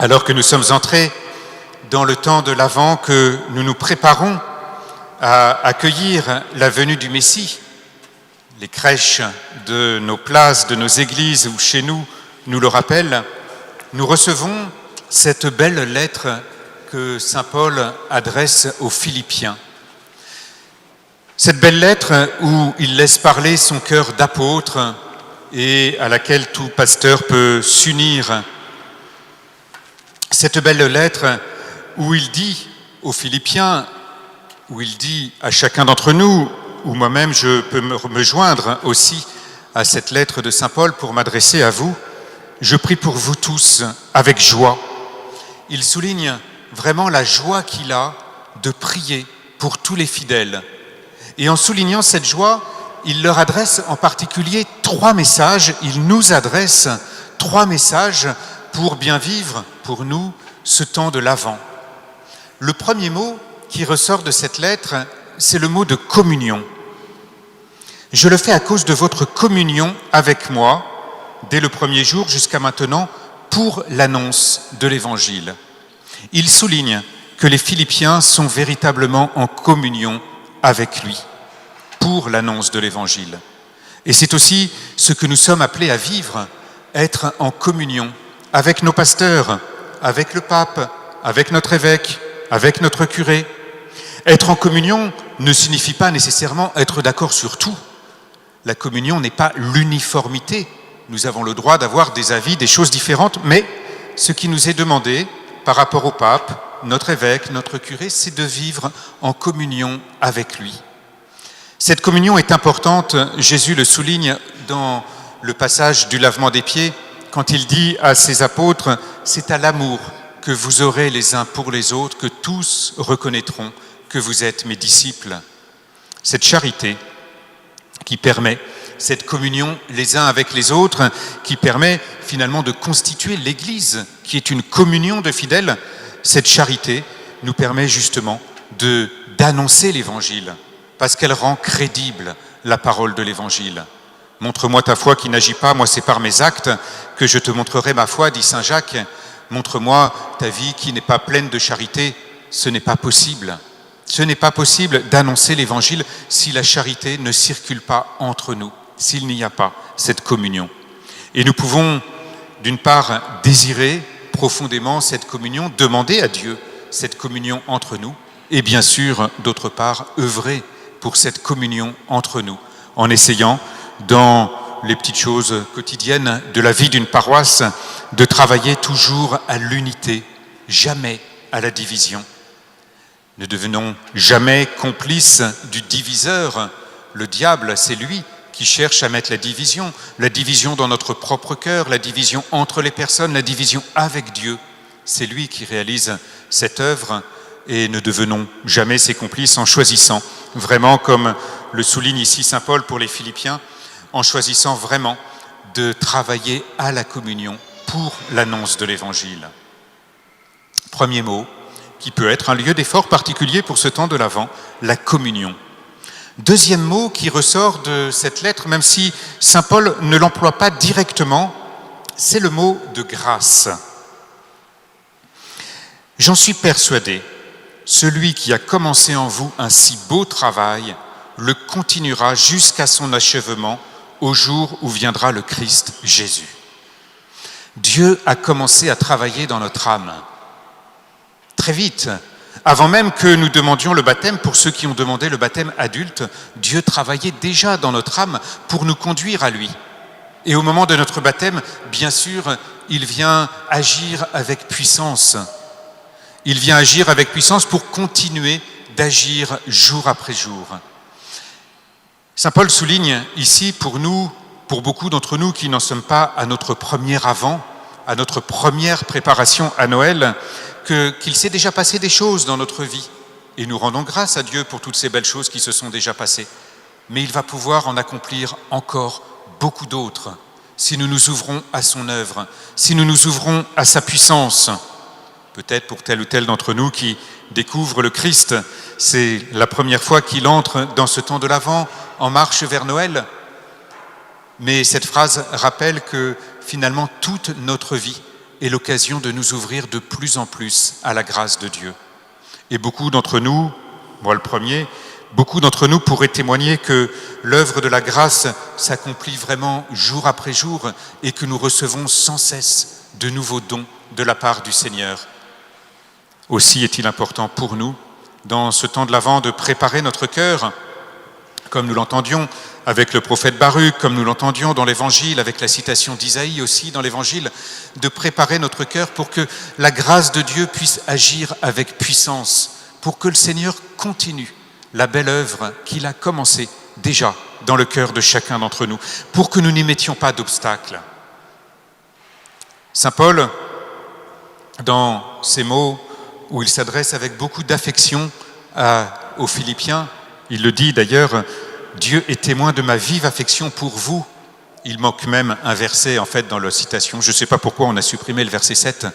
Alors que nous sommes entrés dans le temps de l'Avent, que nous nous préparons à accueillir la venue du Messie, les crèches de nos places, de nos églises ou chez nous nous le rappellent, nous recevons cette belle lettre que saint Paul adresse aux Philippiens. Cette belle lettre où il laisse parler son cœur d'apôtre et à laquelle tout pasteur peut s'unir. Cette belle lettre où il dit aux Philippiens, où il dit à chacun d'entre nous, ou moi-même je peux me joindre aussi à cette lettre de saint Paul pour m'adresser à vous, je prie pour vous tous avec joie. Il souligne vraiment la joie qu'il a de prier pour tous les fidèles. Et en soulignant cette joie, il leur adresse en particulier 3 messages, il nous adresse 3 messages pour bien vivre pour nous ce temps de l'Avent. Le premier mot qui ressort de cette lettre, c'est le mot de communion. Je le fais à cause de votre communion avec moi, dès le premier jour jusqu'à maintenant, pour l'annonce de l'Évangile. Il souligne que les Philippiens sont véritablement en communion avec lui, pour l'annonce de l'Évangile. Et c'est aussi ce que nous sommes appelés à vivre, être en communion avec nos pasteurs, avec le pape, avec notre évêque, avec notre curé. Être en communion ne signifie pas nécessairement être d'accord sur tout. La communion n'est pas l'uniformité. Nous avons le droit d'avoir des avis, des choses différentes, mais ce qui nous est demandé par rapport au pape, notre évêque, notre curé, c'est de vivre en communion avec lui. Cette communion est importante, Jésus le souligne dans le passage du lavement des pieds, quand il dit à ses apôtres, c'est à l'amour que vous aurez les uns pour les autres, que tous reconnaîtront que vous êtes mes disciples. Cette charité qui permet cette communion les uns avec les autres, qui permet finalement de constituer l'Église, qui est une communion de fidèles, cette charité nous permet justement d'annoncer l'Évangile, parce qu'elle rend crédible la parole de l'Évangile. Montre-moi ta foi qui n'agit pas, moi c'est par mes actes que je te montrerai ma foi, dit saint Jacques. Montre-moi ta vie qui n'est pas pleine de charité, ce n'est pas possible. Ce n'est pas possible d'annoncer l'Évangile si la charité ne circule pas entre nous, s'il n'y a pas cette communion. Et nous pouvons, d'une part, désirer profondément cette communion, demander à Dieu cette communion entre nous, et bien sûr, d'autre part, œuvrer pour cette communion entre nous, en essayant, dans les petites choses quotidiennes de la vie d'une paroisse, de travailler toujours à l'unité, jamais à la division. Ne devenons jamais complices du diviseur. Le diable, c'est lui qui cherche à mettre la division dans notre propre cœur, la division entre les personnes, la division avec Dieu. C'est lui qui réalise cette œuvre et ne devenons jamais ses complices en choisissant vraiment, comme le souligne ici saint Paul pour les Philippiens, en choisissant vraiment de travailler à la communion pour l'annonce de l'Évangile. Premier mot, qui peut être un lieu d'effort particulier pour ce temps de l'Avent, la communion. Deuxième mot qui ressort de cette lettre, même si saint Paul ne l'emploie pas directement, c'est le mot de grâce. J'en suis persuadé, celui qui a commencé en vous un si beau travail le continuera jusqu'à son achèvement au jour où viendra le Christ Jésus. Dieu a commencé à travailler dans notre âme. Très vite, avant même que nous demandions le baptême, pour ceux qui ont demandé le baptême adulte, Dieu travaillait déjà dans notre âme pour nous conduire à lui. Et au moment de notre baptême, bien sûr, il vient agir avec puissance. Il vient agir avec puissance pour continuer d'agir jour après jour. Saint Paul souligne ici pour nous, pour beaucoup d'entre nous qui n'en sommes pas à notre premier Avent, à notre première préparation à Noël, qu'il s'est déjà passé des choses dans notre vie. Et nous rendons grâce à Dieu pour toutes ces belles choses qui se sont déjà passées. Mais il va pouvoir en accomplir encore beaucoup d'autres si nous nous ouvrons à son œuvre, si nous nous ouvrons à sa puissance. Peut-être pour tel ou tel d'entre nous qui découvre le Christ, c'est la première fois qu'il entre dans ce temps de l'Avent, en marche vers Noël. Mais cette phrase rappelle que finalement toute notre vie est l'occasion de nous ouvrir de plus en plus à la grâce de Dieu. Et beaucoup d'entre nous, moi le premier, beaucoup d'entre nous pourraient témoigner que l'œuvre de la grâce s'accomplit vraiment jour après jour et que nous recevons sans cesse de nouveaux dons de la part du Seigneur. Aussi est-il important pour nous, dans ce temps de l'Avent, de préparer notre cœur, comme nous l'entendions avec le prophète Baruch, comme nous l'entendions dans l'Évangile, avec la citation d'Isaïe aussi dans l'Évangile, de préparer notre cœur pour que la grâce de Dieu puisse agir avec puissance, pour que le Seigneur continue la belle œuvre qu'il a commencée déjà dans le cœur de chacun d'entre nous, pour que nous n'y mettions pas d'obstacles. Saint Paul, dans ces mots où il s'adresse avec beaucoup d'affection aux Philippiens, il le dit d'ailleurs, « Dieu est témoin de ma vive affection pour vous ». Il manque même un verset en fait dans la citation, je ne sais pas pourquoi on a supprimé le verset 7,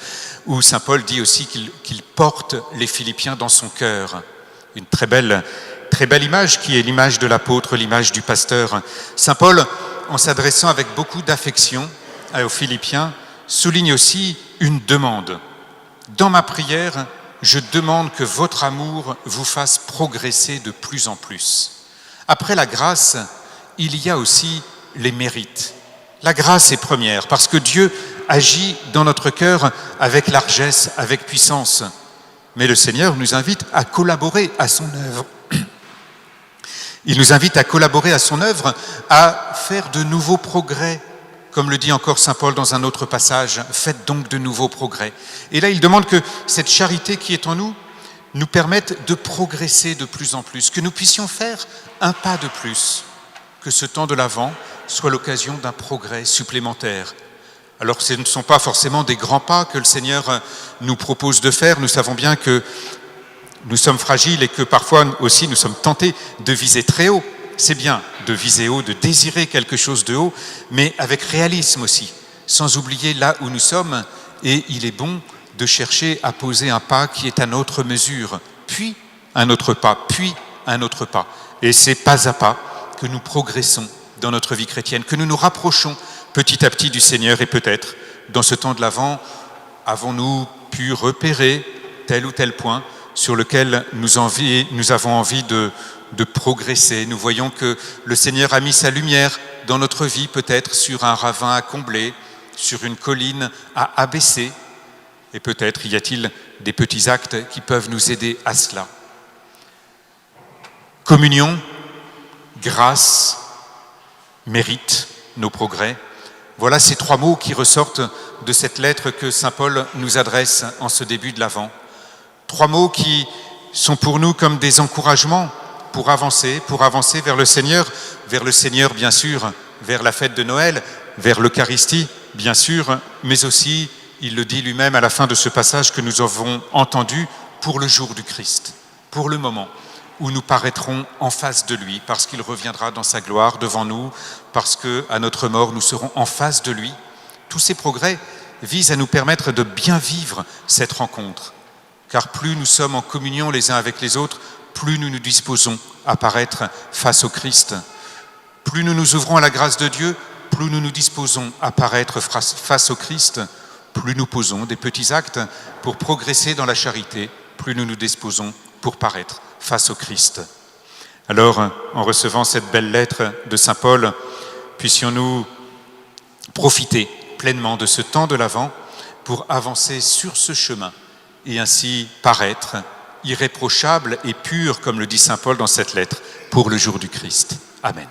où Saint Paul dit aussi qu'il porte les Philippiens dans son cœur. Une très belle image qui est l'image de l'apôtre, l'image du pasteur. Saint Paul, en s'adressant avec beaucoup d'affection aux Philippiens, souligne aussi une demande. Dans ma prière, je demande que votre amour vous fasse progresser de plus en plus. Après la grâce, il y a aussi les mérites. La grâce est première parce que Dieu agit dans notre cœur avec largesse, avec puissance. Mais le Seigneur nous invite à collaborer à son œuvre. Il nous invite à collaborer à son œuvre, à faire de nouveaux progrès. Comme le dit encore saint Paul dans un autre passage, faites donc de nouveaux progrès. Et là, il demande que cette charité qui est en nous nous permette de progresser de plus en plus, que nous puissions faire un pas de plus, que ce temps de l'Avent soit l'occasion d'un progrès supplémentaire. Alors ce ne sont pas forcément des grands pas que le Seigneur nous propose de faire. Nous savons bien que nous sommes fragiles et que parfois aussi nous sommes tentés de viser très haut. C'est bien de viser haut, de désirer quelque chose de haut, mais avec réalisme aussi, sans oublier là où nous sommes. Et il est bon de chercher à poser un pas qui est à notre mesure, puis un autre pas, puis un autre pas. Et c'est pas à pas que nous progressons dans notre vie chrétienne, que nous nous rapprochons petit à petit du Seigneur. Et peut-être, dans ce temps de l'Avent, avons-nous pu repérer tel ou tel point sur lequel nous avons envie de progresser. Nous voyons que le Seigneur a mis sa lumière dans notre vie, peut-être sur un ravin à combler, sur une colline à abaisser. Et peut-être y a-t-il des petits actes qui peuvent nous aider à cela. Communion, grâce, mérite, nos progrès. Voilà ces trois mots qui ressortent de cette lettre que saint Paul nous adresse en ce début de l'Avent. Trois mots qui sont pour nous comme des encouragements pour avancer vers le Seigneur bien sûr, vers la fête de Noël, vers l'Eucharistie bien sûr, mais aussi, il le dit lui-même à la fin de ce passage que nous avons entendu, pour le jour du Christ, pour le moment où nous paraîtrons en face de lui, parce qu'il reviendra dans sa gloire devant nous, parce qu'à notre mort, nous serons en face de lui. Tous ces progrès visent à nous permettre de bien vivre cette rencontre, car plus nous sommes en communion les uns avec les autres, plus nous nous disposons à paraître face au Christ. Plus nous nous ouvrons à la grâce de Dieu, plus nous nous disposons à paraître face au Christ. Plus nous posons des petits actes pour progresser dans la charité, plus nous nous disposons pour paraître face au Christ. Alors, en recevant cette belle lettre de saint Paul, puissions-nous profiter pleinement de ce temps de l'Avent pour avancer sur ce chemin et ainsi paraître irréprochable et pur, comme le dit saint Paul dans cette lettre, pour le jour du Christ. Amen.